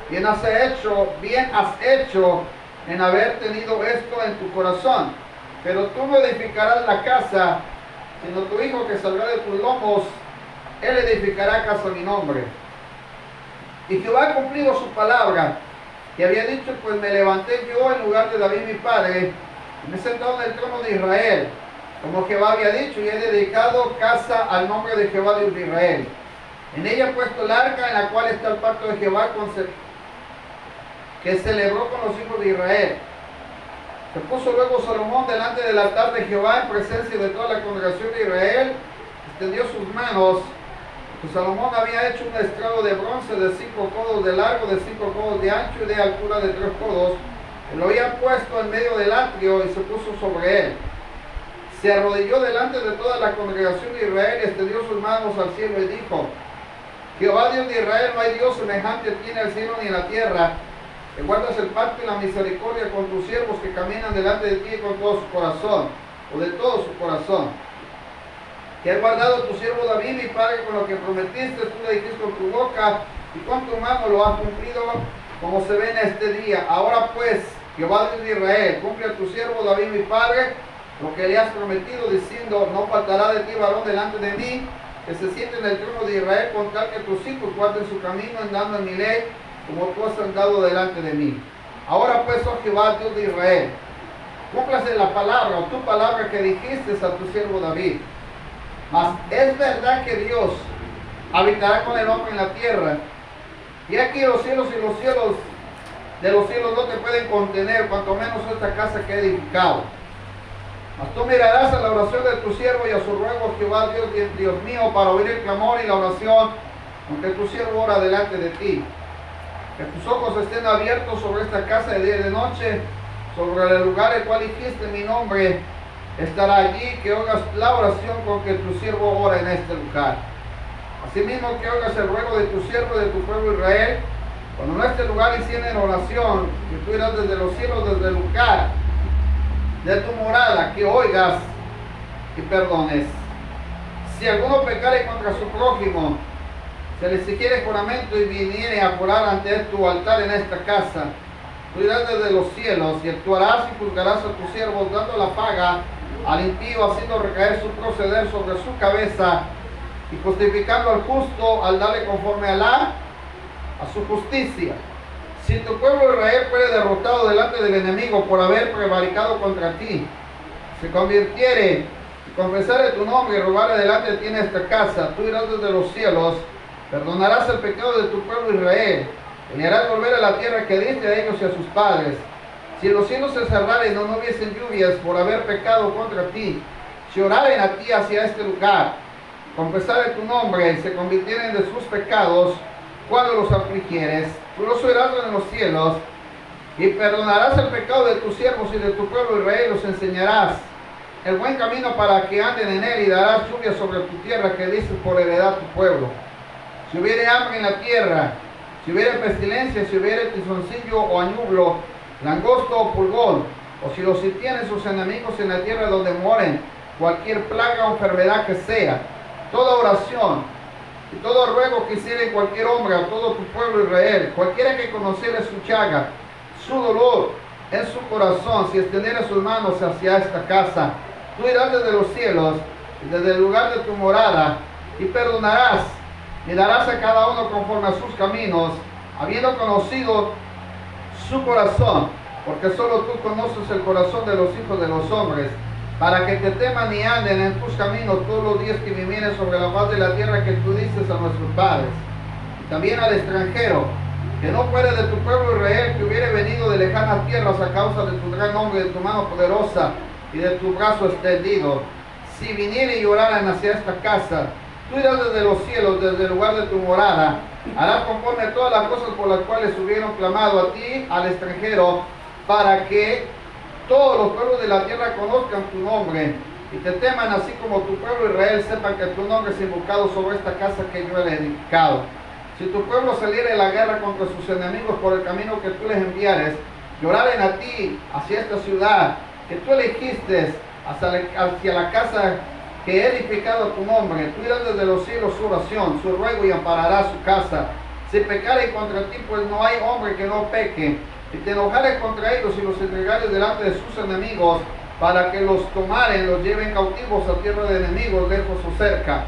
bien has hecho en haber tenido esto en tu corazón. Pero tú no edificarás la casa, sino tu hijo que saldrá de tus lomos, él edificará casa a mi nombre. Y Jehová ha cumplido su palabra, que había dicho, pues me levanté yo en lugar de David mi padre, y me he sentado en el trono de Israel, como Jehová había dicho, y he dedicado casa al nombre de Jehová Dios de Israel. En ella he puesto el arca, en la cual está el pacto de Jehová que celebró con los hijos de Israel. Se puso luego Salomón delante del altar de Jehová en presencia de toda la congregación de Israel, extendió sus manos. Pues Salomón había hecho un estrado de bronce de 5 codos de largo, de 5 codos de ancho y de altura de 3 codos. Y lo había puesto en medio del atrio y se puso sobre él. Se arrodilló delante de toda la congregación de Israel y extendió sus manos al cielo y dijo: Jehová Dios de Israel, no hay Dios semejante a ti en el cielo ni en la tierra, que guardas el pacto y la misericordia con tus siervos que caminan delante de ti con todo su corazón, o de todo su corazón. Que has guardado tu siervo David, mi padre, con lo que prometiste, tú le dijiste con tu boca, y con tu mano lo has cumplido, como se ve en este día. Ahora pues, Jehová Dios de Israel, cumple a tu siervo David, mi padre, lo que le has prometido, diciendo: no faltará de ti varón delante de mí, que se siente en el trono de Israel, con tal que tus hijos guarden su camino, andando en mi ley, como tú has andado delante de mí. Ahora pues, oh Jehová Dios de Israel, cúmplase la palabra, o tu palabra que dijiste a tu siervo David. Mas es verdad que Dios habitará con el hombre en la tierra, y aquí los cielos y los cielos de los cielos no te pueden contener, cuanto menos esta casa que he edificado. Mas tú mirarás a la oración de tu siervo y a su ruego, Jehová Dios mío, para oír el clamor y la oración, aunque tu siervo ora delante de ti. Que tus ojos estén abiertos sobre esta casa de día y de noche, sobre el lugar el cual dijiste mi nombre estará allí, que oigas la oración con que tu siervo ora en este lugar. Asimismo que oigas el ruego de tu siervo y de tu pueblo Israel, cuando en este lugar hicieren oración, que tú irás desde los cielos, desde el lugar de tu morada, que oigas y perdones. Si alguno pecare contra su prójimo, se le exigiere juramento y viniere a jurar ante tu altar en esta casa, tú irás desde los cielos y actuarás y juzgarás a tus siervos, dando la paga al impío, haciendo recaer su proceder sobre su cabeza, y justificando al justo al darle conforme a su justicia. Si tu pueblo Israel fuere derrotado delante del enemigo por haber prevaricado contra ti, se convirtiere y confesare tu nombre y rogare delante de ti en esta casa, tú irás desde los cielos, perdonarás el pecado de tu pueblo Israel, y le harás volver a la tierra que diste a ellos y a sus padres. Si los cielos se cerraren y no hubiesen lluvias por haber pecado contra ti, si oraren a ti hacia este lugar, confesaren tu nombre y se convirtieren de sus pecados, cuando los afligieres, tú los oirás en los cielos y perdonarás el pecado de tus siervos y de tu pueblo Israel, los enseñarás el buen camino para que anden en él, y darás lluvia sobre tu tierra que dices por heredad tu pueblo. Si hubiere hambre en la tierra, si hubiere pestilencia, si hubiere tizoncillo o añublo, langosto o pulgón, o si los tienen sus enemigos en la tierra donde moren, cualquier plaga o enfermedad que sea, toda oración y todo ruego que hiciere cualquier hombre a todo tu pueblo Israel, cualquiera que conociere su chaga, su dolor en su corazón, si extendiere sus manos hacia esta casa, tú irás desde los cielos y desde el lugar de tu morada, y perdonarás y darás a cada uno conforme a sus caminos, habiendo conocido su corazón, porque solo tú conoces el corazón de los hijos de los hombres, para que te teman y anden en tus caminos todos los días que vivieres sobre la faz de la tierra que tú dices a nuestros padres. Y también al extranjero, que no fuere de tu pueblo Israel, que hubiere venido de lejanas tierras a causa de tu gran nombre, de tu mano poderosa y de tu brazo extendido, si viniere y oraran hacia esta casa, tú irás desde los cielos, desde el lugar de tu morada, harás conforme a todas las cosas por las cuales hubieron clamado a ti, al extranjero, para que todos los pueblos de la tierra conozcan tu nombre y te teman, así como tu pueblo Israel sepan que tu nombre es invocado sobre esta casa que yo he edificado. Si tu pueblo saliere de la guerra contra sus enemigos por el camino que tú les enviares, lloraren a ti hacia esta ciudad que tú elegiste, hacia la casa que he edificado a tu nombre, tú irás desde los cielos su oración, su ruego, y ampararás su casa. Si pecaren contra ti, pues no hay hombre que no peque. Y te enojares contra ellos y los entregares delante de sus enemigos, para que los tomaren, los lleven cautivos a tierra de enemigos, lejos o cerca.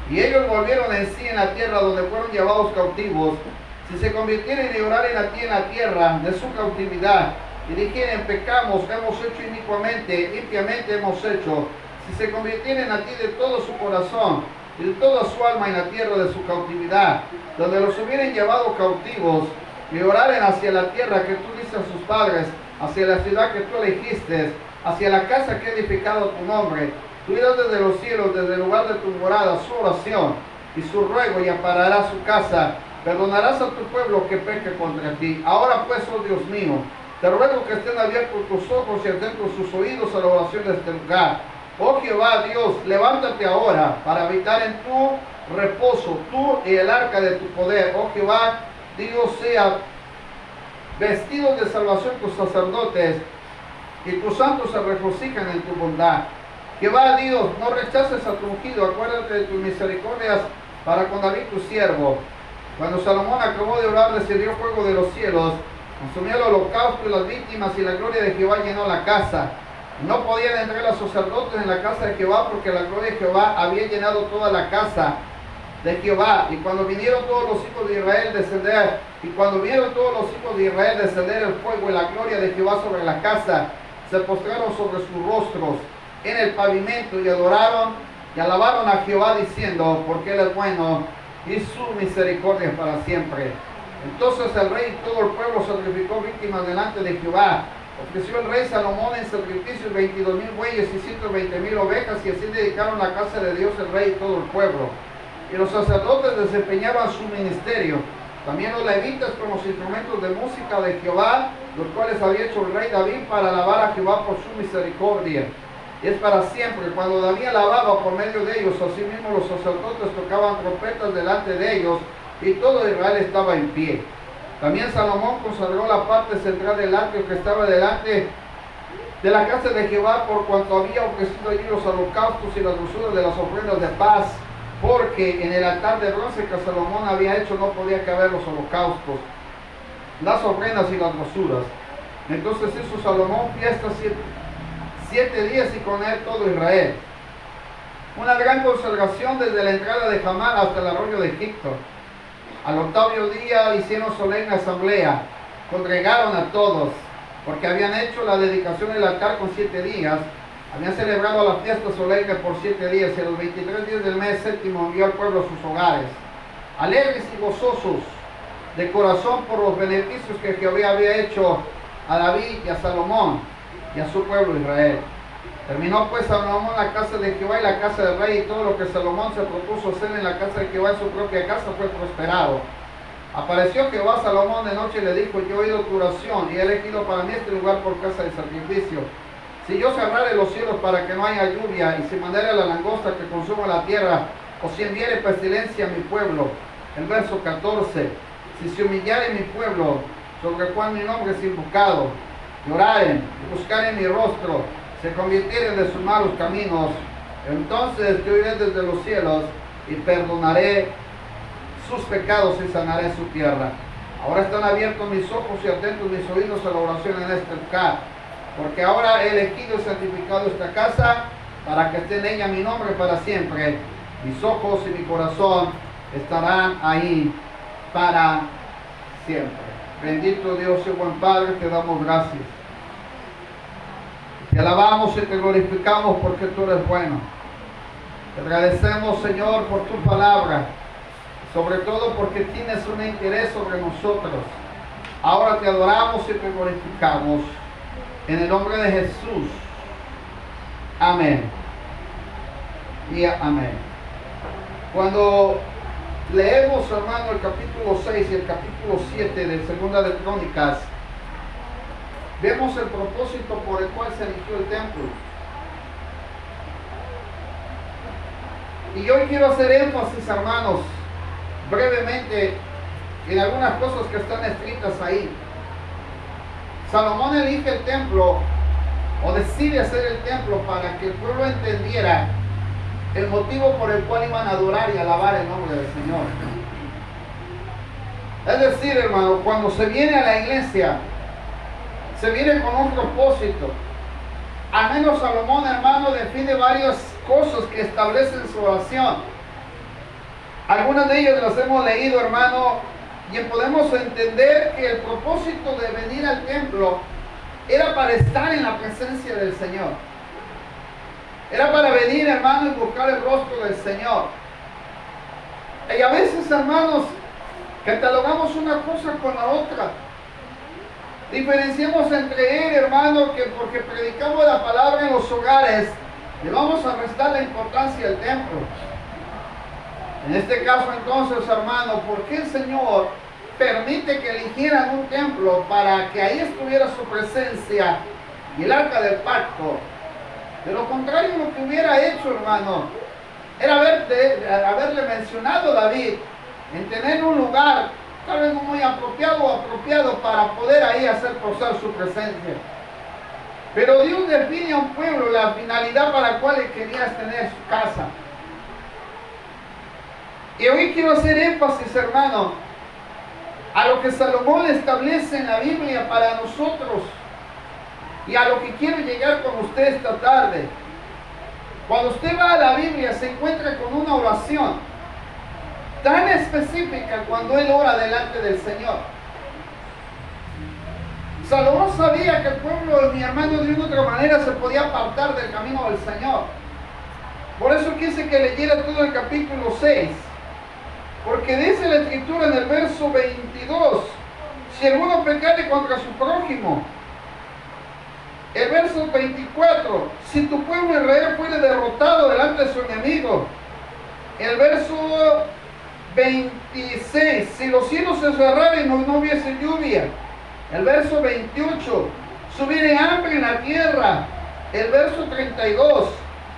Y ellos volvieron en sí en la tierra donde fueron llevados cautivos. Si se convirtieren y oraren a ti en la tierra de su cautividad, y dijeren, pecamos, hemos hecho inicuamente, impiamente hemos hecho, si se convirtieren a ti de todo su corazón y de toda su alma en la tierra de su cautividad, donde los hubieren llevado cautivos, y oraren hacia la tierra que tú dices a sus padres, hacia la ciudad que tú elegiste, hacia la casa que ha edificado tu nombre, tú irás desde los cielos, desde el lugar de tu morada, su oración y su ruego, y ampararás su casa, perdonarás a tu pueblo que peque contra ti. Ahora pues, oh Dios mío, te ruego que estén abiertos tus ojos y atentos sus oídos a la oración de este lugar. Oh Jehová Dios, levántate ahora para habitar en tu reposo, tú y el arca de tu poder. Oh Jehová Dios, sea vestidos de salvación tus sacerdotes, y tus santos se regocijan en tu bondad. Jehová Dios, no rechaces a tu ungido, acuérdate de tus misericordias para con David tu siervo. Cuando Salomón acabó de orar, descendió fuego de los cielos, consumió el holocausto y las víctimas, y la gloria de Jehová llenó la casa. No podían entrar los sacerdotes en la casa de Jehová, porque la gloria de Jehová había llenado toda la casa de Jehová. Y cuando vinieron todos los hijos de Israel descender, el fuego y la gloria de Jehová sobre la casa, se postraron sobre sus rostros en el pavimento y adoraron y alabaron a Jehová diciendo, porque Él es bueno y su misericordia es para siempre. Entonces el rey y todo el pueblo sacrificó víctimas delante de Jehová. Ofreció el rey Salomón en sacrificios 22,000 bueyes y 120,000 ovejas, y así dedicaron la casa de Dios el rey y todo el pueblo. Y los sacerdotes desempeñaban su ministerio, también los levitas con los instrumentos de música de Jehová, los cuales había hecho el rey David para alabar a Jehová por su misericordia. Y es para siempre. Cuando David alababa por medio de ellos, asimismo los sacerdotes tocaban trompetas delante de ellos, y todo Israel estaba en pie. También Salomón consagró la parte central del atrio que estaba delante de la casa de Jehová, por cuanto había ofrecido allí los holocaustos y las grosuras de las ofrendas de paz, porque en el altar de bronce que Salomón había hecho no podía caber los holocaustos, las ofrendas y las grosuras. Entonces hizo Salomón fiesta 7 días, y con él todo Israel. Una gran consagración desde la entrada de Jamar hasta el arroyo de Egipto. Al octavo día hicieron solemne asamblea, congregaron a todos, porque habían hecho la dedicación del altar con 7 días, habían celebrado la fiesta solemne por 7 días, y a los 23 días del mes séptimo envió al pueblo a sus hogares, alegres y gozosos de corazón por los beneficios que Jehová había hecho a David y a Salomón y a su pueblo Israel. Terminó pues Salomón la casa de Jehová y la casa del rey, y todo lo que Salomón se propuso hacer en la casa de Jehová en su propia casa fue prosperado. Apareció Jehová a Salomón de noche y le dijo, yo he oído tu oración y he elegido para mí este lugar por casa de sacrificio. Si yo cerrare los cielos para que no haya lluvia, y si mandare a la langosta que consuma la tierra, o si enviare pestilencia a mi pueblo. El verso 14, si se humillare mi pueblo, sobre el cual mi nombre es invocado, lloraren y buscaren mi rostro, se convirtieren de sus malos caminos, entonces yo iré desde los cielos y perdonaré sus pecados y sanaré su tierra. Ahora están abiertos mis ojos y atentos mis oídos a la oración en este lugar, porque ahora he elegido y santificado esta casa para que esté en ella mi nombre para siempre. Mis ojos y mi corazón estarán ahí para siempre. Bendito Dios y buen Padre, te damos gracias. Te alabamos y te glorificamos porque tú eres bueno. Te agradecemos, Señor, por tu palabra, sobre todo porque tienes un interés sobre nosotros. Ahora te adoramos y te glorificamos. En el nombre de Jesús. Amén. Y amén. Cuando leemos, hermano, el capítulo 6 y el capítulo 7 de Segunda de Crónicas, vemos el propósito por el cual se erigió el templo. Y hoy quiero hacer énfasis, hermanos, brevemente, en algunas cosas que están escritas ahí. Salomón elige el templo, o decide hacer el templo, para que el pueblo entendiera el motivo por el cual iban a adorar y alabar el nombre del Señor. Es decir, hermano, cuando se viene a la iglesia, se viene con un propósito. Al menos Salomón, hermano, define varias cosas que establecen su oración. Algunas de ellas las hemos leído, hermano, y podemos entender que el propósito de venir al templo era para estar en la presencia del Señor. Era para venir, hermano, y buscar el rostro del Señor. Y a veces, hermanos, catalogamos una cosa con la otra. Diferenciamos entre él, hermano, que porque predicamos la palabra en los hogares, le vamos a restar la importancia al templo. En este caso, entonces, hermano, ¿por qué el Señor permite que eligieran un templo para que ahí estuviera su presencia y el arca del pacto? De lo contrario, lo que hubiera hecho, hermano, era haberle mencionado a David en tener un lugar tal vez no muy apropiado para poder ahí hacer posar su presencia. Pero Dios define a un pueblo la finalidad para la cual quería tener su casa. Y hoy quiero hacer énfasis, hermano, a lo que Salomón establece en la Biblia para nosotros y a lo que quiero llegar con usted esta tarde. Cuando usted va a la Biblia se encuentra con una oración tan específica cuando él ora delante del Señor. Salomón sabía que el pueblo, mi hermano, de una u otra manera se podía apartar del camino del Señor. Por eso quise que leyera todo el capítulo 6. Porque dice la Escritura en el verso 22, si alguno pecare contra su prójimo. El verso 24, si tu pueblo Israel fuere derrotado delante de su enemigo. El verso 26, si los cielos se cerraren y no hubiese lluvia. El verso 28, si hubiere hambre en la tierra. El verso 32,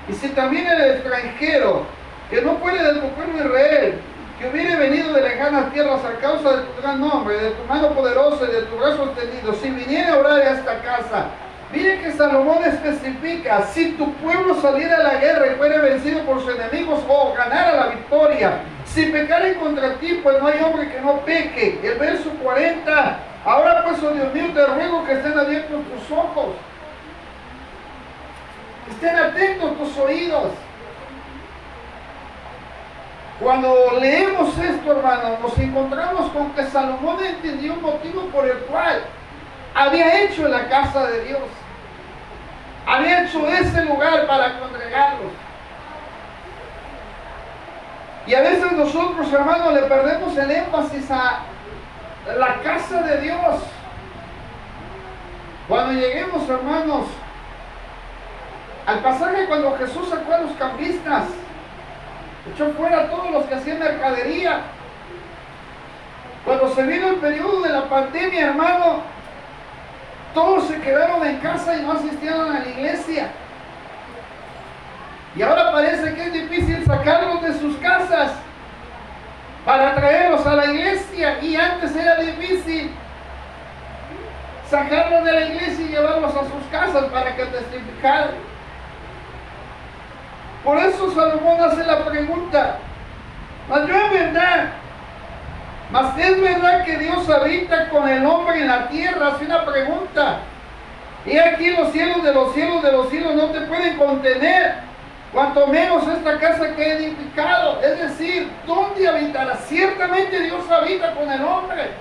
y si también el extranjero, que no fuere de tu pueblo Israel, que hubiere venido de lejanas tierras a causa de tu gran nombre, de tu mano poderosa y de tu brazo extendido, si viniera a orar a esta casa. Mire que Salomón especifica, si tu pueblo saliera a la guerra y fuera vencido por sus enemigos o ganara la victoria, si pecaren contra ti, pues no hay hombre que no peque. El verso 40, ahora pues, oh Dios mío, te ruego que estén abiertos tus ojos, estén atentos tus oídos. Cuando leemos esto, hermano, nos encontramos con que Salomón entendió un motivo por el cual había hecho la casa de Dios. Había hecho ese lugar para congregarlos. Y a veces nosotros, hermanos, le perdemos el énfasis a la casa de Dios. Cuando lleguemos, hermanos, al pasaje cuando Jesús sacó a los cambistas, echó fuera a todos los que hacían mercadería. Cuando se vino el periodo de la pandemia, hermano, todos se quedaron en casa y no asistieron a la iglesia. Y ahora parece que es difícil sacarlos de sus casas para traerlos a la iglesia. Y antes era difícil sacarlos de la iglesia y llevarlos a sus casas para que testificaran. Por eso Salomón hace la pregunta, mas yo en verdad, mas es verdad que Dios habita con el hombre en la tierra. Hace una pregunta. Y aquí los cielos de los cielos de los cielos no te pueden contener, cuanto menos esta casa que he edificado. Es decir, ¿dónde habitará? Ciertamente Dios habita con el hombre.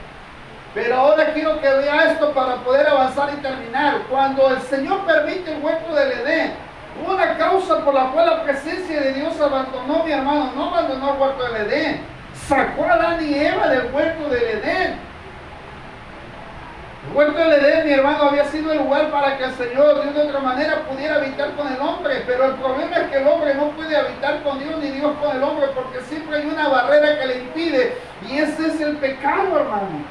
Pero ahora quiero que vea esto para poder avanzar y terminar. Cuando el Señor permite el huerto del Edén, hubo una causa por la cual la presencia de Dios abandonó, mi hermano, no abandonó el huerto del Edén. Sacó a Adán y Eva del huerto del Edén. El huerto del Edén, mi hermano, había sido el lugar para que el Señor de una u otra manera pudiera habitar con el hombre. Pero el problema es que el hombre no puede habitar con Dios ni Dios con el hombre, porque siempre hay una barrera que le impide. Y ese es el pecado, hermano.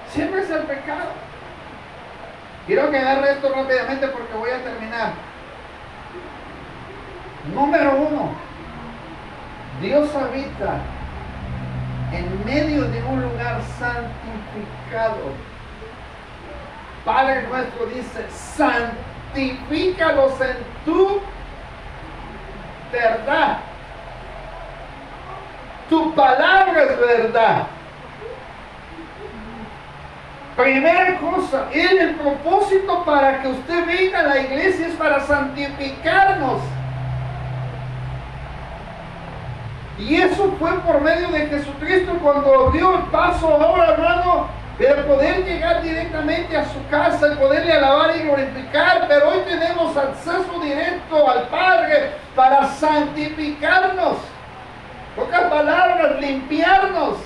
Siempre es el pecado. Quiero que agarre esto rápidamente porque voy a terminar. Número 1, Dios habita en medio de un lugar santificado. Padre nuestro dice, santifícalos en tu verdad. Tu palabra es verdad. Primera cosa, el propósito para que usted venga a la iglesia es para santificarnos. Y eso fue por medio de Jesucristo cuando abrió el paso ahora, hermano, de poder llegar directamente a su casa y poderle alabar y glorificar. Pero hoy tenemos acceso directo al Padre para santificarnos. Pocas palabras, limpiarnos.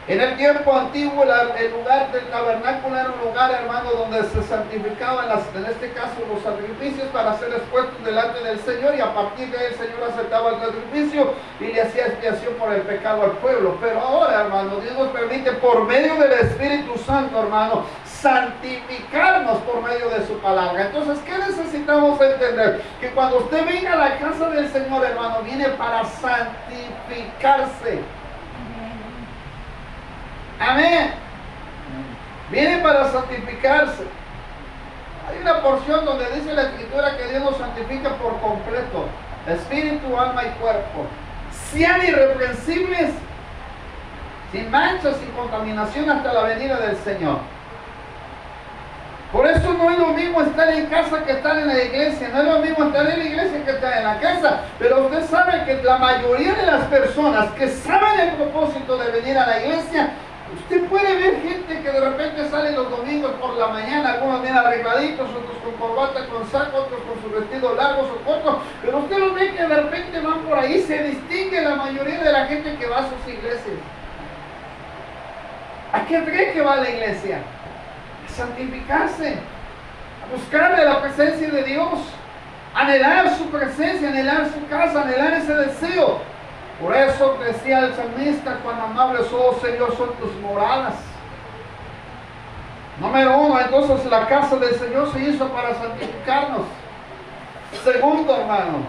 En el tiempo antiguo, el lugar del tabernáculo era un lugar, hermano, donde se santificaban, en este caso, los sacrificios para ser expuestos delante del Señor, y a partir de ahí el Señor aceptaba el sacrificio y le hacía expiación por el pecado al pueblo. Pero ahora, hermano, Dios nos permite, por medio del Espíritu Santo, hermano, santificarnos por medio de su palabra. Entonces, ¿qué necesitamos entender? Que cuando usted venga a la casa del Señor, hermano, viene para santificarse. Amén. Viene para santificarse. Hay una porción donde dice la Escritura que Dios nos santifica por completo, espíritu, alma y cuerpo. Sean irreprensibles, sin manchas, sin contaminación, hasta la venida del Señor. Por eso no es lo mismo estar en casa que estar en la iglesia. No es lo mismo estar en la iglesia que estar en la casa. Pero usted sabe que la mayoría de las personas que saben el propósito de venir a la iglesia, usted puede ver gente que de repente sale los domingos por la mañana, algunos bien arregladitos, otros con corbata, con saco, otros con sus vestidos largos o cortos, pero usted los ve que de repente van por ahí. Se distingue la mayoría de la gente que va a sus iglesias. ¿A qué cree que va a la iglesia? A santificarse, a buscarle la presencia de Dios, anhelar su presencia, anhelar su casa, anhelar ese deseo. Por eso decía el salmista: cuán amables, oh Señor, son tus moradas. Número uno, entonces la casa del Señor se hizo para santificarnos. Segundo, hermano,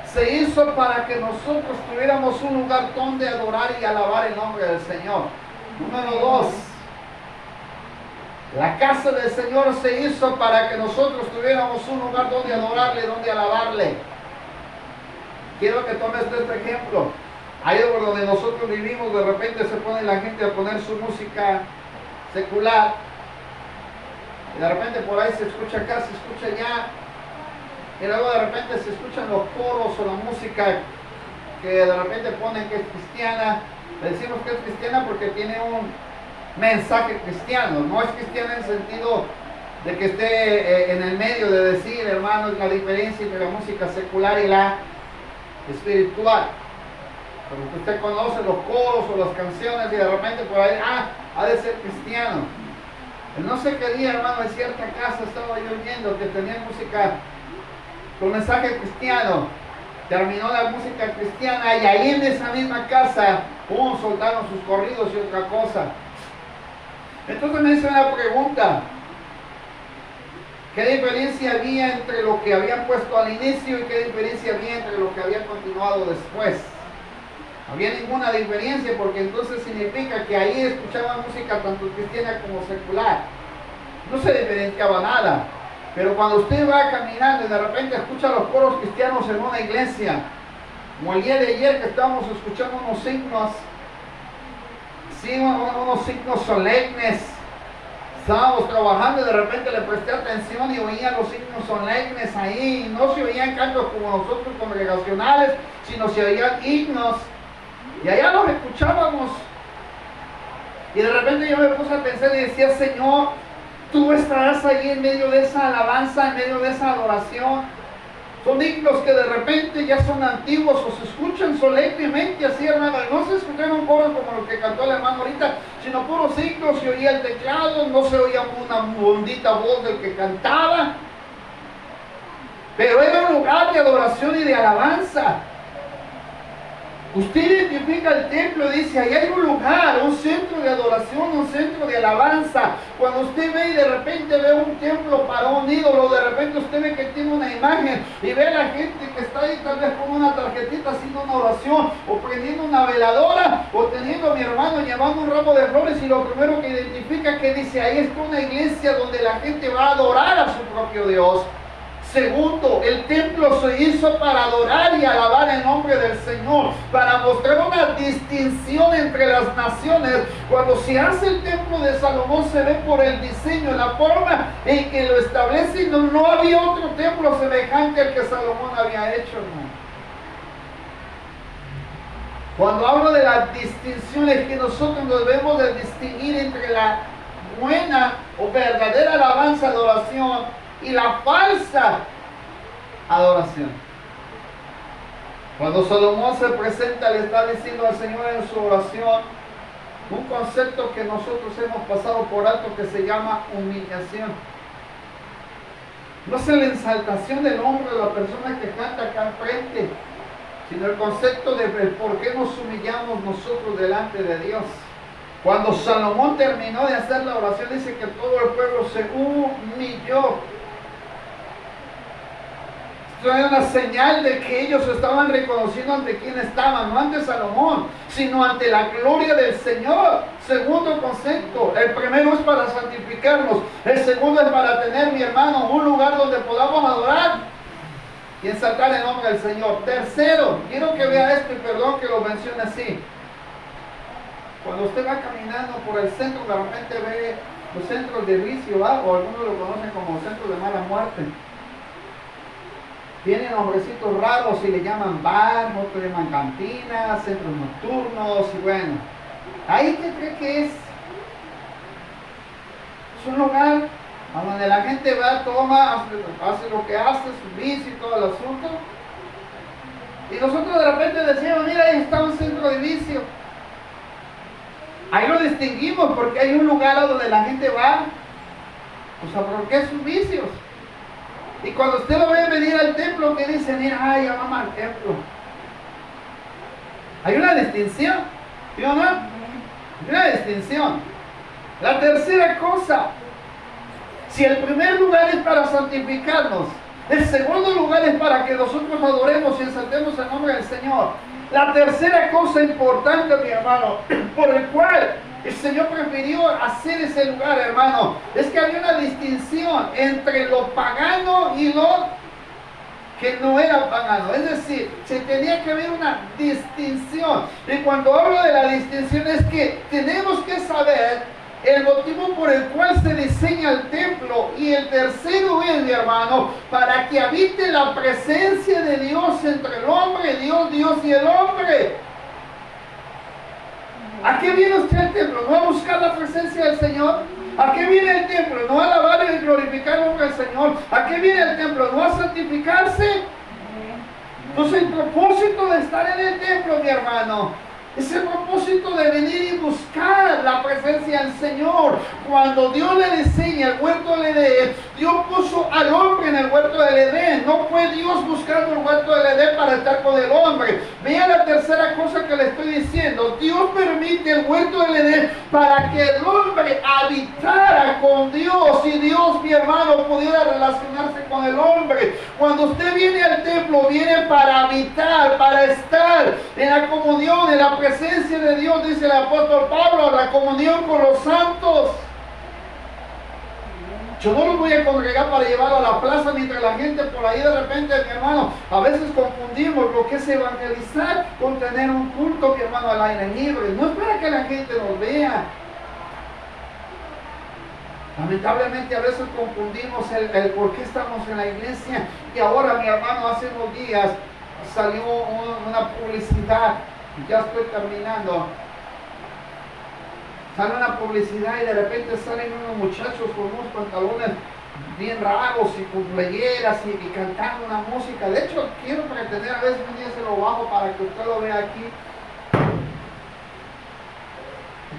se hizo para que nosotros tuviéramos un lugar donde adorar y alabar el nombre del Señor. Número dos, la casa del Señor se hizo para que nosotros tuviéramos un lugar donde adorarle, donde alabarle. Quiero que tomes este ejemplo. Ahí donde nosotros vivimos, de repente se pone la gente a poner su música secular. Y de repente por ahí se escucha acá, se escucha allá. Y luego de repente se escuchan los coros o la música que de repente ponen que es cristiana. Le decimos que es cristiana porque tiene un mensaje cristiano. No es cristiana en el sentido de que esté en el medio de decir, hermanos, la diferencia entre la música secular y la espiritual. Porque usted conoce los coros o las canciones y de repente por ahí, ha de ser cristiano. No sé qué día, hermano, en cierta casa estaba yo oyendo que tenía música con mensaje cristiano. Terminó la música cristiana y ahí en esa misma casa, soltaron sus corridos y otra cosa. Entonces me hice una pregunta: ¿qué diferencia había entre lo que habían puesto al inicio y qué diferencia había entre lo que había continuado después? No había ninguna diferencia, porque entonces significa que ahí escuchaban música tanto cristiana como secular. No se diferenciaba nada. Pero cuando usted va caminando y de repente escucha los coros cristianos en una iglesia, como el día de ayer que estábamos escuchando unos signos, sí, unos signos solemnes. Estábamos trabajando y de repente le presté atención y oía los signos solemnes ahí. No se oían cantos como nosotros congregacionales, sino se oían himnos. Y allá los escuchábamos. Y de repente yo me puse a pensar y decía: Señor, tú estarás ahí en medio de esa alabanza, en medio de esa adoración. Son himnos que de repente ya son antiguos o se escuchan solemnemente así, hermano. No se escucharon coros como lo que cantó el hermano ahorita, sino puros himnos. Se oía el teclado, no se oía una bondita voz del que cantaba. Pero era un lugar de adoración y de alabanza. Usted identifica el templo y dice: ahí hay un lugar, un centro de adoración, un centro de alabanza. Cuando usted ve y de repente ve un templo para un ídolo, de repente usted ve que tiene una imagen y ve a la gente que está ahí tal vez con una tarjetita haciendo una oración, o prendiendo una veladora, o teniendo a mi hermano llevando un ramo de flores, y lo primero que identifica que dice: ahí está una iglesia donde la gente va a adorar a su propio Dios. Segundo, el templo se hizo para adorar y alabar el nombre del Señor, para mostrar una distinción entre las naciones. Cuando se hace el templo de Salomón, se ve por el diseño, la forma en que lo establece. No había otro templo semejante al que Salomón había hecho, hermano. Cuando hablo de las distinciones, que nosotros nos debemos de distinguir entre la buena o verdadera alabanza, adoración, y la falsa adoración. Cuando Salomón se presenta, le está diciendo al Señor en su oración un concepto que nosotros hemos pasado por alto, que se llama humillación. No es la exaltación del hombre de la persona que canta acá al frente, sino el concepto de por qué nos humillamos nosotros delante de Dios. Cuando Salomón terminó de hacer la oración, dice que todo el pueblo se humilló. Esto era una señal de que ellos estaban reconociendo ante quién estaban, no ante Salomón, sino ante la gloria del Señor. Segundo concepto, el primero es para santificarnos, el segundo es para tener, mi hermano, un lugar donde podamos adorar y exaltar el nombre del Señor. Tercero, quiero que vea esto, y perdón que lo mencione así. Cuando usted va caminando por el centro, de repente ve los centros de vicio, ¿va? O algunos lo conocen como centros de mala muerte. Tienen nombrecitos raros y le llaman bar, otros le llaman cantinas, centros nocturnos, y bueno. ¿Ahí qué cree que es? Es un lugar a donde la gente va, toma, hace lo que hace, su vicio y todo el asunto. Y nosotros de repente decíamos, mira, ahí está un centro de vicio. Ahí lo distinguimos porque hay un lugar a donde la gente va, pues a provocar sus vicios. Y cuando usted lo ve venir al templo, que dice, mira, ay, ya vamos al templo. Hay una distinción, ¿sí o no? Hay una distinción. La tercera cosa, si el primer lugar es para santificarnos, el segundo lugar es para que nosotros adoremos y exaltemos el nombre del Señor. La tercera cosa importante, mi hermano, por el cual el Señor prefirió hacer ese lugar, hermano, es que había una distinción entre lo pagano y lo que no era pagano. Es decir, se tenía que haber una distinción. Y cuando hablo de la distinción es que tenemos que saber el motivo por el cual se diseña el templo. Y el tercero es, mi hermano, para que habite la presencia de Dios entre el hombre, Dios y el hombre. ¿A qué viene usted al templo? ¿No a buscar la presencia del Señor? ¿A qué viene el templo? ¿No a alabar y glorificar el nombre del Señor? ¿A qué viene el templo? ¿No a santificarse? Entonces el propósito de estar en el templo, mi hermano, es el propósito de venir y buscar la presencia del Señor. Cuando Dios le diseña el huerto del Edén, Dios puso al hombre en el huerto del Edén. No fue Dios buscando el huerto del Edén para estar con el hombre. Vea la tercera cosa que le estoy diciendo. Dios permite el huerto del Edén para que el hombre habitara con Dios y Dios, mi hermano, pudiera relacionarse con el hombre. Cuando usted viene al templo, viene para habitar, para estar en la comunión, en la presencia de Dios, dice el apóstol Pablo, la comunión con los santos. Yo no los voy a congregar para llevarlo a la plaza mientras la gente por ahí de repente, mi hermano, a veces confundimos lo que es evangelizar con tener un culto, mi hermano, al aire libre. No es para que la gente nos vea. Lamentablemente a veces confundimos el por qué estamos en la iglesia. Y ahora, mi hermano, hace unos días salió una publicidad, ya estoy terminando. Sale una publicidad y de repente salen unos muchachos con unos pantalones bien raros y con playeras y cantando una música. De hecho, quiero pretender, a veces un día se lo bajo para que usted lo vea aquí.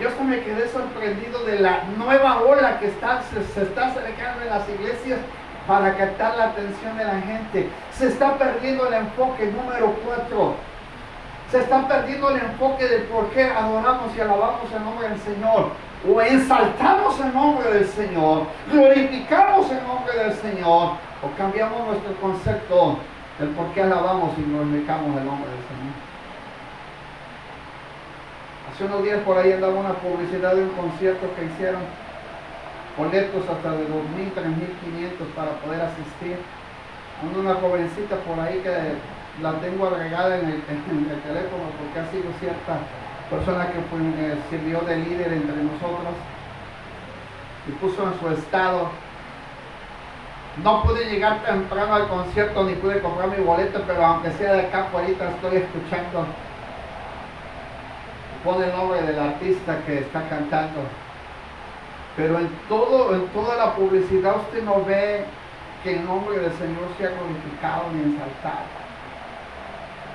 Yo hasta me quedé sorprendido de la nueva ola que se está acercando en las iglesias para captar la atención de la gente. Se está perdiendo el enfoque número 4. Se está perdiendo el enfoque de por qué adoramos y alabamos el nombre del Señor. O exaltamos el nombre del Señor, glorificamos el nombre del Señor, o cambiamos nuestro concepto del por qué alabamos y glorificamos el nombre del Señor. Hace unos días por ahí andaba una publicidad de un concierto que hicieron, boletos hasta de 2.000, 3.500 para poder asistir. una jovencita por ahí que la tengo agregada en el teléfono porque ha sido cierta persona que sirvió de líder entre nosotros y puso en su estado: no pude llegar temprano al concierto ni pude comprar mi boleto, pero aunque sea de acá ahorita estoy escuchando. Pone el nombre del artista que está cantando, pero en toda la publicidad usted no ve que el nombre del Señor sea glorificado ni exaltado.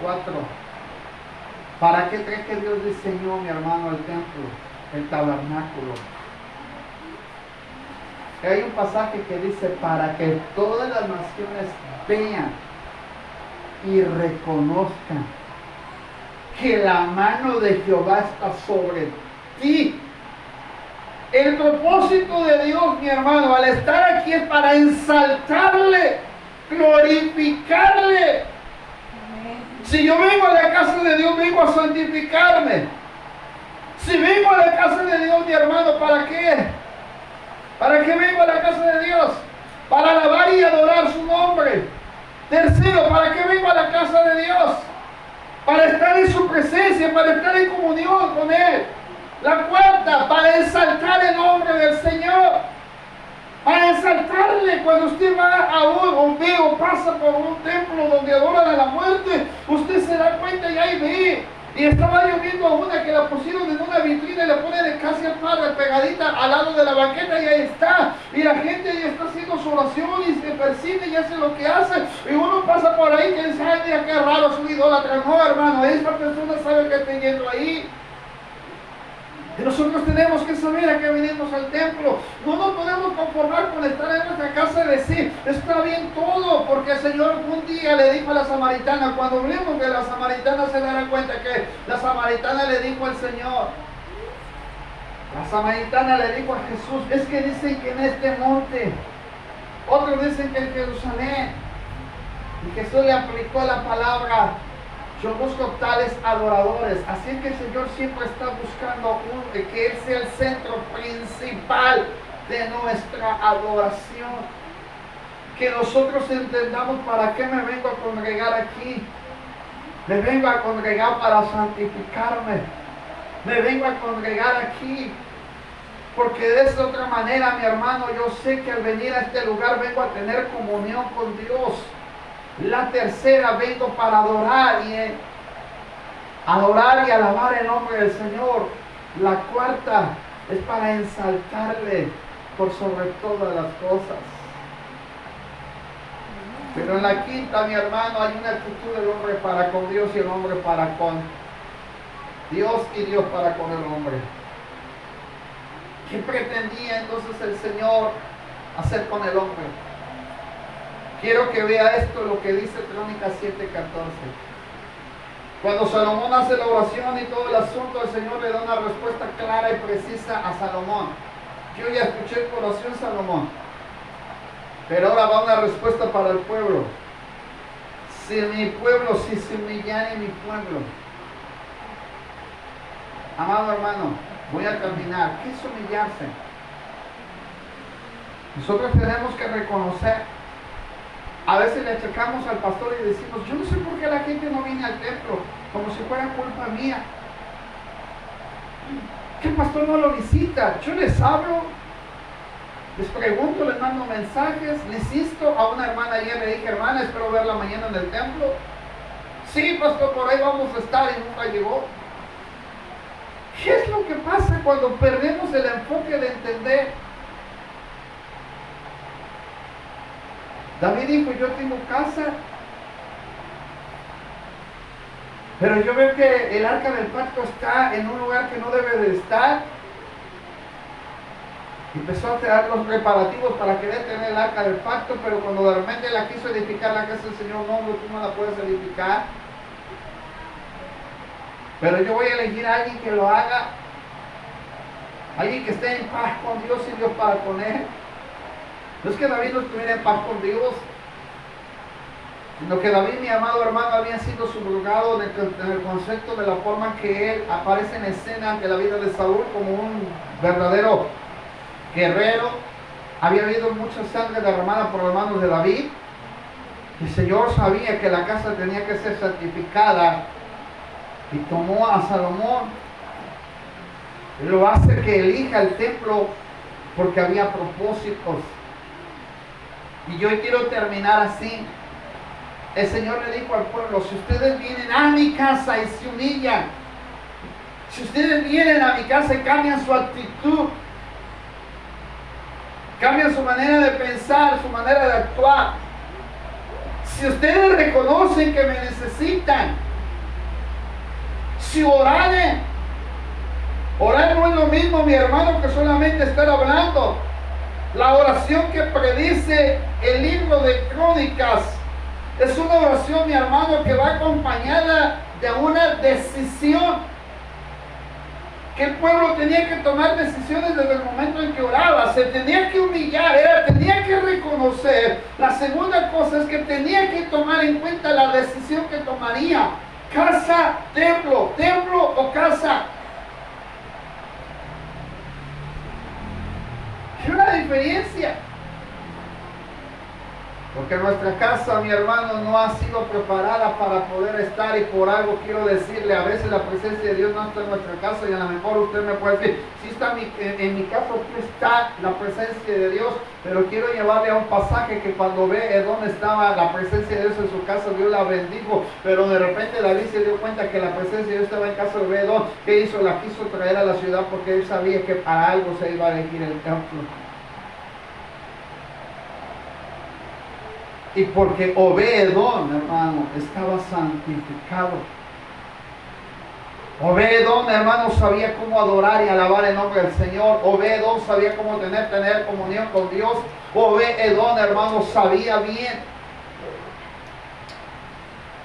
4. ¿Para qué cree que Dios diseñó, mi hermano, el templo, el tabernáculo? Hay un pasaje que dice: para que todas las naciones vean y reconozcan que la mano de Jehová está sobre ti. El propósito de Dios, mi hermano, al estar aquí es para ensaltarle, glorificarle. Si yo vengo a la casa de Dios, vengo a santificarme. Si vengo a la casa de Dios, mi hermano, ¿para qué? ¿Para qué vengo a la casa de Dios? Para alabar y adorar su nombre. Tercero, ¿para qué vengo a la casa de Dios? Para estar en su presencia, para estar en comunión con Él. La cuarta, para exaltar el nombre del Señor. Para exaltarle. Cuando usted va a o pasa por un templo donde adoran a la muerte, usted se da cuenta y ahí ve. Y estaba yo viendo a una que la pusieron en una vitrina y le ponen casi al padre pegadita al lado de la banqueta y ahí está. Y la gente ya está haciendo su oración y se persigue y hace lo que hace. Y uno pasa por ahí y dice: ay, mira qué raro su idólatra. No, hermano, esta persona sabe que está yendo ahí. Y nosotros tenemos que saber a qué venimos al templo. No nos podemos conformar con estar en nuestra casa y decir: está bien todo, porque el Señor un día le dijo a la samaritana, cuando vimos que la samaritana se dará cuenta que la samaritana le dijo al Señor, la samaritana le dijo a Jesús: es que dicen que en este monte, otros dicen que en Jerusalén. Y Jesús le aplicó la palabra: yo busco tales adoradores. Así que el Señor siempre está buscando que Él sea el centro principal de nuestra adoración. Que nosotros entendamos para qué me vengo a congregar aquí. Me vengo a congregar para santificarme. Me vengo a congregar aquí porque de esa otra manera, mi hermano, yo sé que al venir a este lugar vengo a tener comunión con Dios. La tercera, vengo para adorar y alabar el nombre del Señor. La cuarta es para exaltarle por sobre todas las cosas. Pero en la quinta, mi hermano, hay una actitud del hombre para con Dios y el hombre para con Dios y Dios para con el hombre. ¿Qué pretendía entonces el Señor hacer con el hombre? Quiero que vea esto, lo que dice Crónicas 7:14. Cuando Salomón hace la oración y todo el asunto, el Señor le da una respuesta clara y precisa a Salomón. Yo ya escuché tu oración, Salomón, pero ahora va una respuesta para el pueblo. Si mi pueblo, si se humillare mi pueblo. Amado hermano, voy a terminar. ¿Qué es humillarse? Nosotros tenemos que reconocer. A veces le achacamos al pastor y decimos: yo no sé por qué la gente no viene al templo, como si fuera culpa mía. ¿Qué el pastor no lo visita? Yo les hablo, les pregunto, les mando mensajes, les insto. A una hermana ayer le dije: hermana, espero verla mañana en el templo. Sí, pastor, por ahí vamos a estar, y nunca llegó. ¿Qué es lo que pasa cuando perdemos el enfoque de entender? David dijo: yo tengo casa, pero yo veo que el arca del pacto está en un lugar que no debe de estar. Empezó a hacer los preparativos para querer tener el arca del pacto, pero cuando de repente la quiso edificar la casa del Señor: no, tú no la puedes edificar. Pero yo voy a elegir a alguien que lo haga, alguien que esté en paz con Dios y Dios para con él. No es que David no estuviera en paz con Dios, sino que David, mi amado hermano, había sido subrogado en el concepto de la forma en que él aparece en escena ante la vida de Saúl como un verdadero guerrero. Había habido mucha sangre derramada por las manos de David. El Señor sabía que la casa tenía que ser santificada y tomó a Salomón. Lo hace que elija el templo porque había propósitos. Y yo quiero terminar así. El Señor le dijo al pueblo: si ustedes vienen a mi casa y se humillan, si ustedes vienen a mi casa y cambian su actitud, cambian su manera de pensar, su manera de actuar, si ustedes reconocen que me necesitan, si oraren, orar no es lo mismo, mi hermano, que solamente estar hablando. La oración que predice el libro de Crónicas es una oración, mi hermano, que va acompañada de una decisión. Que el pueblo tenía que tomar decisiones desde el momento en que oraba. Se tenía que humillar, tenía que reconocer. La segunda cosa es que tenía que tomar en cuenta la decisión que tomaría. Casa, templo, templo o casa. Hay una diferencia. Porque nuestra casa, mi hermano, no ha sido preparada para poder estar, y por algo quiero decirle, a veces la presencia de Dios no está en nuestra casa, y a lo mejor usted me puede decir: sí está en mi casa, aquí está la presencia de Dios, pero quiero llevarle a un pasaje que cuando ve dónde estaba la presencia de Dios en su casa, Dios la bendijo, pero de repente David se dio cuenta que la presencia de Dios estaba en casa de Obed-edom. ¿Qué hizo? La quiso traer a la ciudad porque él sabía que para algo se iba a elegir el templo. Y porque Obed-edom, hermano, estaba santificado. Obed-edom, hermano, sabía cómo adorar y alabar el nombre del Señor. Obed-edom sabía cómo tener comunión con Dios. Obed-edom, hermano, sabía bien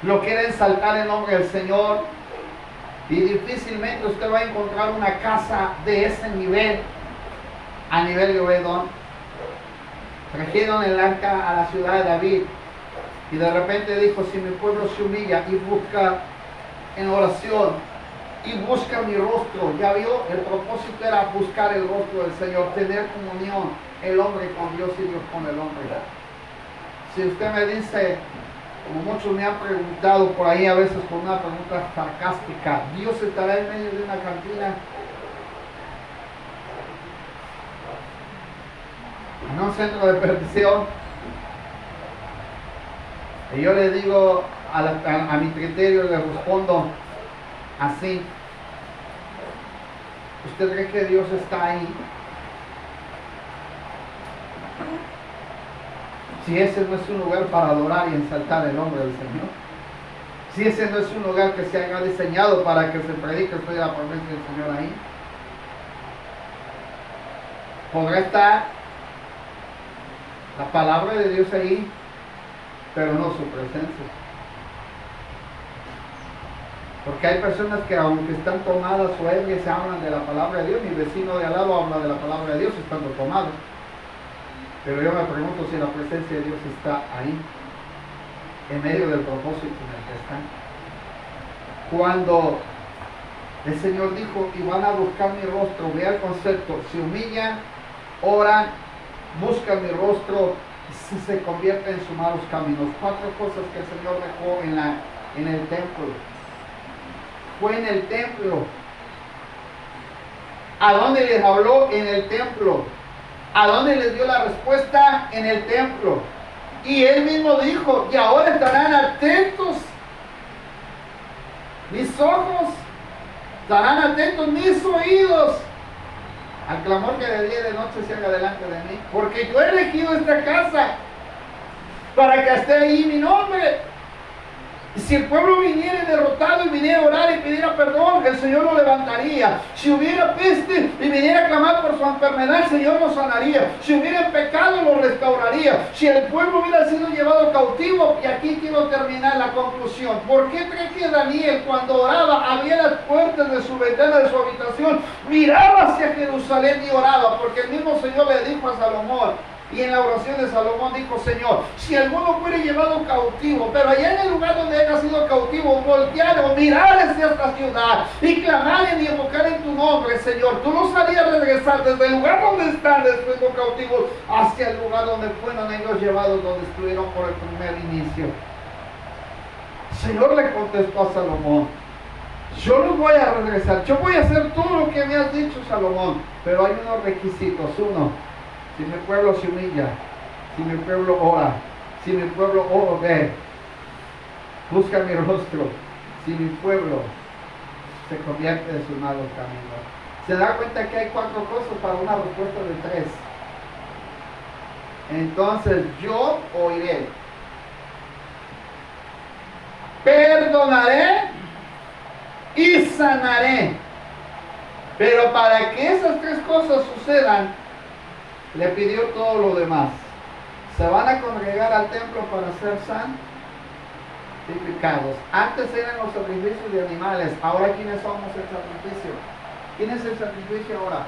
lo que era exaltar el nombre del Señor. Y difícilmente usted va a encontrar una casa de ese nivel, a nivel de Obed-edom. Trajeron el arca a la ciudad de David, y de repente dijo: si mi pueblo se humilla y busca en oración y busca mi rostro. Ya vio, el propósito era buscar el rostro del Señor, tener comunión, el hombre con Dios y Dios con el hombre. Si usted me dice, como muchos me han preguntado por ahí a veces con una pregunta sarcástica: ¿Dios estará en medio de una cantina? En un centro de perdición. Y yo le digo, a mi criterio, le respondo así: ¿usted cree que Dios está ahí? Si ese no es un lugar para adorar y exaltar el nombre del Señor, si ese no es un lugar que se haya diseñado para que se predique la promesa del Señor ahí, podrá estar la palabra de Dios ahí, pero no su presencia. Porque hay personas que, aunque están tomadas o ebrias, se hablan de la palabra de Dios. Mi vecino de al lado habla de la palabra de Dios estando tomado. Pero yo me pregunto si la presencia de Dios está ahí, en medio del propósito en el que están. Cuando el Señor dijo: y van a buscar mi rostro, vea el concepto: se humillan, oran, buscan mi rostro, si se convierte en sus malos caminos. 4 cosas que el Señor dejó en el templo. Fue en el templo. ¿A dónde les habló? En el templo. ¿A dónde les dio la respuesta? En el templo. Y Él mismo dijo: y ahora estarán atentos mis ojos, estarán atentos mis oídos al clamor que de día y de noche se haga delante de mí, porque yo he elegido esta casa para que esté ahí mi nombre. Y si el pueblo viniera derrotado y viniera a orar y pidiera perdón, el Señor lo levantaría. Si hubiera peste y viniera a clamar por su enfermedad, el Señor lo sanaría. Si hubiera pecado, lo restauraría. Si el pueblo hubiera sido llevado cautivo, y aquí quiero terminar la conclusión. ¿Por qué cree que Daniel, cuando oraba, abría las puertas de su ventana, de su habitación, miraba hacia Jerusalén y oraba? Porque el mismo Señor le dijo a Salomón: Y en la oración de Salomón dijo: Señor, si alguno fuere llevado cautivo, pero allá en el lugar donde haya sido cautivo, voltear o mirar hacia esta ciudad y clamar y invocar en tu nombre, Señor, tú los harías regresar desde el lugar donde están después de cautivos hacia el lugar donde fueron ellos llevados, donde estuvieron por el primer inicio. El Señor le contestó a Salomón: yo los voy a regresar, yo voy a hacer todo lo que me has dicho, Salomón, pero hay unos requisitos. Uno: si mi pueblo se humilla, si mi pueblo ora, si mi pueblo ve, busca mi rostro, si mi pueblo se convierte de sus malos caminos. Se da cuenta que hay 4 cosas para una respuesta de 3. Entonces yo oiré, perdonaré y sanaré. Pero para que esas 3 cosas sucedan, le pidió todo lo demás. Se van a congregar al templo para ser santificados. Antes eran los sacrificios de animales. Ahora, ¿quiénes somos el sacrificio? ¿Quién es el sacrificio ahora?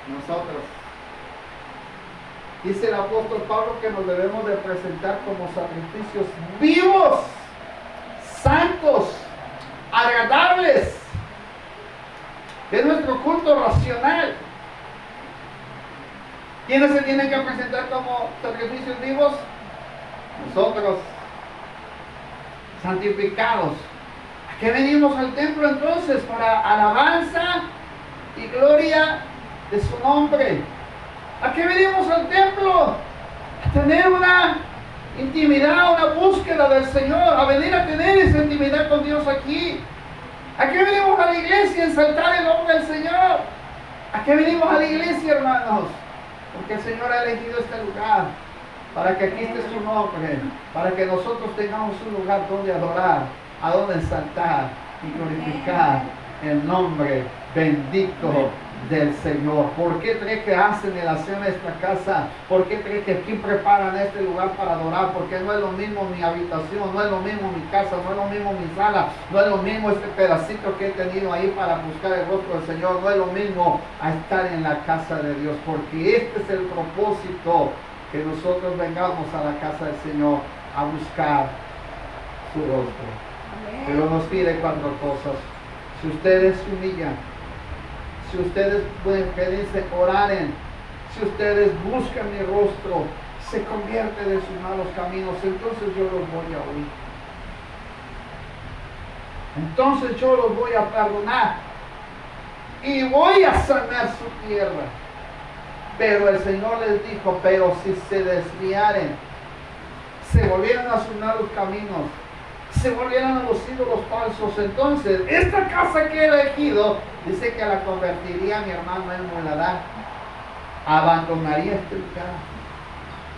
Nosotros. Dice el apóstol Pablo que nos debemos de presentar como sacrificios vivos, santos, agradables. Es nuestro culto racional. ¿Quiénes se tienen que presentar como sacrificios vivos? Nosotros, santificados. ¿A qué venimos al templo entonces? Para alabanza y gloria de su nombre. ¿A qué venimos al templo? A tener una intimidad, una búsqueda del Señor, a venir a tener esa intimidad con Dios aquí. ¿A qué venimos a la iglesia? A exaltar el nombre del Señor. ¿A qué venimos a la iglesia, hermanos? Porque el Señor ha elegido este lugar para que aquí esté su nombre, para que nosotros tengamos un lugar donde adorar, a donde exaltar y glorificar el nombre bendito del Señor. ¿Por qué cree que hacen oración en esta casa? ¿Por qué cree que aquí preparan este lugar para adorar? Porque no es lo mismo mi habitación, no es lo mismo mi casa, no es lo mismo mi sala, no es lo mismo este pedacito que he tenido ahí para buscar el rostro del Señor, no es lo mismo a estar en la casa de Dios, porque este es el propósito, que nosotros vengamos a la casa del Señor a buscar su rostro. Amén. Pero nos pide 4 cosas. Si ustedes se humillan, si ustedes pueden pedirse, oraren, si ustedes buscan mi rostro, se convierte de sus malos caminos, entonces yo los voy a oír. Entonces yo los voy a perdonar y voy a sanar su tierra. Pero el Señor les dijo: pero si se desviaren, se volvieran a sus malos caminos, se volvieran a los ídolos falsos, entonces esta casa que he elegido, dice que la convertiría, mi hermano, en muladar, abandonaría este lugar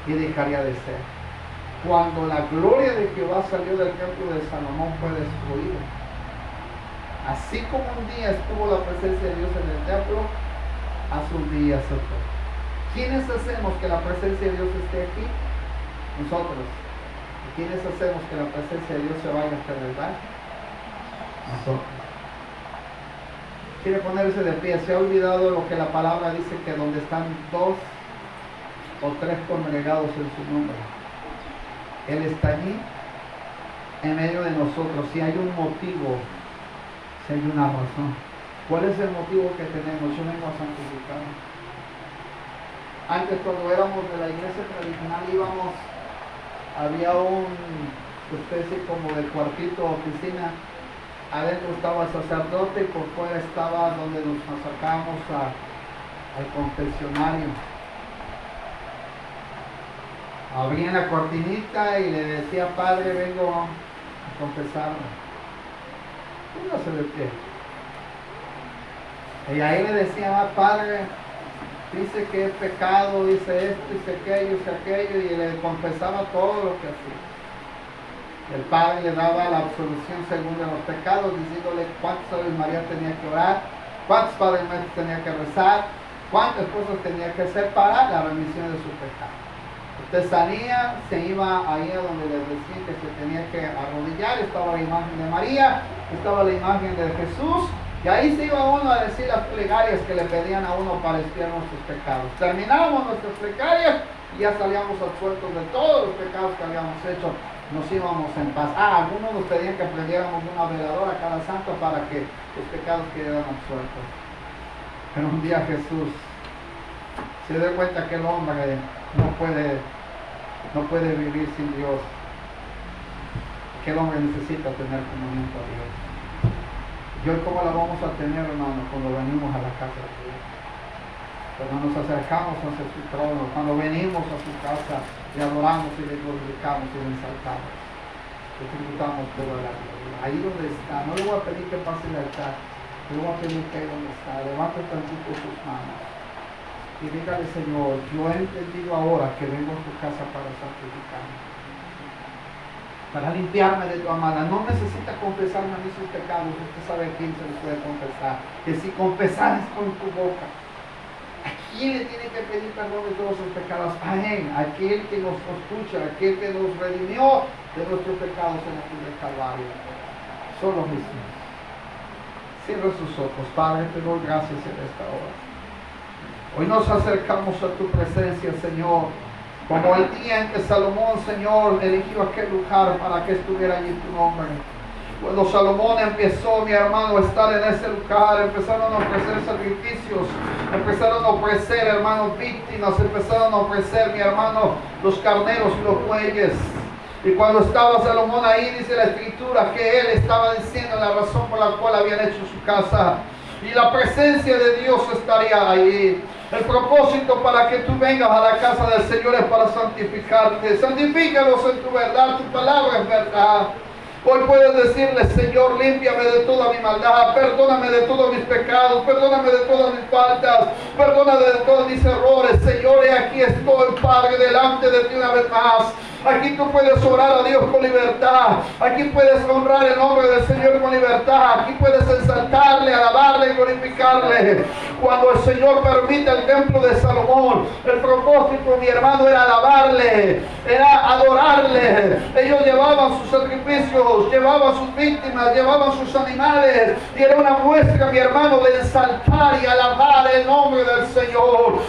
y dejaría de ser. Cuando la gloria de Jehová salió del templo de Salomón, fue destruida. Así como un día estuvo la presencia de Dios en el templo, hace un día se fue. ¿Quiénes hacemos que la presencia de Dios esté aquí? Nosotros. ¿Y quiénes hacemos que la presencia de Dios se vaya hasta el lugar? Nosotros. Quiere ponerse de pie. Se ha olvidado lo que la palabra dice, que donde están 2 o 3 congregados en su nombre, Él está allí en medio de nosotros. Si hay un motivo, si hay una razón. ¿Cuál es el motivo que tenemos? Yo vengo a santificar. Antes, cuando éramos de la iglesia tradicional, había una especie como de cuartito, oficina. Adentro estaba el sacerdote y por fuera estaba donde nos acercábamos al confesionario. Abría la cortinita y le decía: padre, vengo a confesarme. Póngase de pie. Y ahí le decía: padre, dice que es pecado, dice esto, dice aquello, y le confesaba todo lo que hacía. El padre le daba la absolución según de los pecados, diciéndole cuántas Aves María tenía que orar, cuántos Padres Nuestros tenía que rezar, cuántas cosas tenía que hacer para la remisión de su pecado. Usted salía, se iba ahí a donde les decían que se tenía que arrodillar, estaba la imagen de María, estaba la imagen de Jesús, Y ahí se iba uno a decir las plegarias que le pedían a uno para expiar nuestros pecados. Terminábamos nuestras plegarias y ya salíamos absueltos de todos los pecados que habíamos hecho. Nos íbamos en paz. Algunos nos pedían que prendiéramos una veladora cada santo para que los pecados quedaran absueltos. Pero un día Jesús se dio cuenta que el hombre no puede vivir sin Dios. Que el hombre necesita tener comunión con Dios. ¿Y hoy cómo la vamos a tener, hermano, cuando venimos a la casa de Dios? Cuando nos acercamos hacia su trono, cuando venimos a su casa, le adoramos y le glorificamos y le exaltamos. Le tributamos toda la gloria. Ahí donde está, no le voy a pedir que pase el altar, le voy a pedir que ahí donde está, levante tantito sus manos y dígale: Señor, yo he entendido ahora que vengo a tu casa para santificarme, para limpiarme de tu amada. No necesita confesarme a mí sus pecados. Usted sabe a quién se les puede confesar. Que si confesares con tu boca, ¿a quién le tiene que pedir perdón de todos sus pecados? A Él, aquel que nos escucha, aquel que nos redimió de nuestros pecados en la cruz del Calvario. Solo Jesús. Cierra sus ojos. Padre, te doy gracias en esta hora. Hoy nos acercamos a tu presencia, Señor, como el día en que Salomón, Señor, eligió aquel lugar para que estuviera allí tu nombre. Cuando Salomón empezó, mi hermano, a estar en ese lugar, empezaron a ofrecer sacrificios, empezaron a ofrecer, hermanos, víctimas, empezaron a ofrecer, mi hermano, los carneros y los bueyes. Y cuando estaba Salomón ahí, dice la Escritura que él estaba diciendo la razón por la cual habían hecho su casa. Y la presencia de Dios estaría ahí. El propósito para que tú vengas a la casa del Señor es para santificarte. Santifícalos en tu verdad, tu palabra es verdad. Hoy puedes decirle: Señor, límpiame de toda mi maldad, perdóname de todos mis pecados, perdóname de todas mis faltas, perdóname de todos mis errores. Señor, y aquí estoy, Padre, delante de ti una vez más. Aquí tú puedes orar a Dios con libertad. Aquí puedes honrar el nombre del Señor con libertad. Aquí puedes exaltarle, alabarle y glorificarle. Cuando el Señor permite el templo de Salomón, el propósito, mi hermano, era alabarle, era adorarle. Ellos llevaban sus sacrificios, llevaban sus víctimas, llevaban sus animales. Y era una muestra, mi hermano, de exaltar y alabar el nombre del Señor.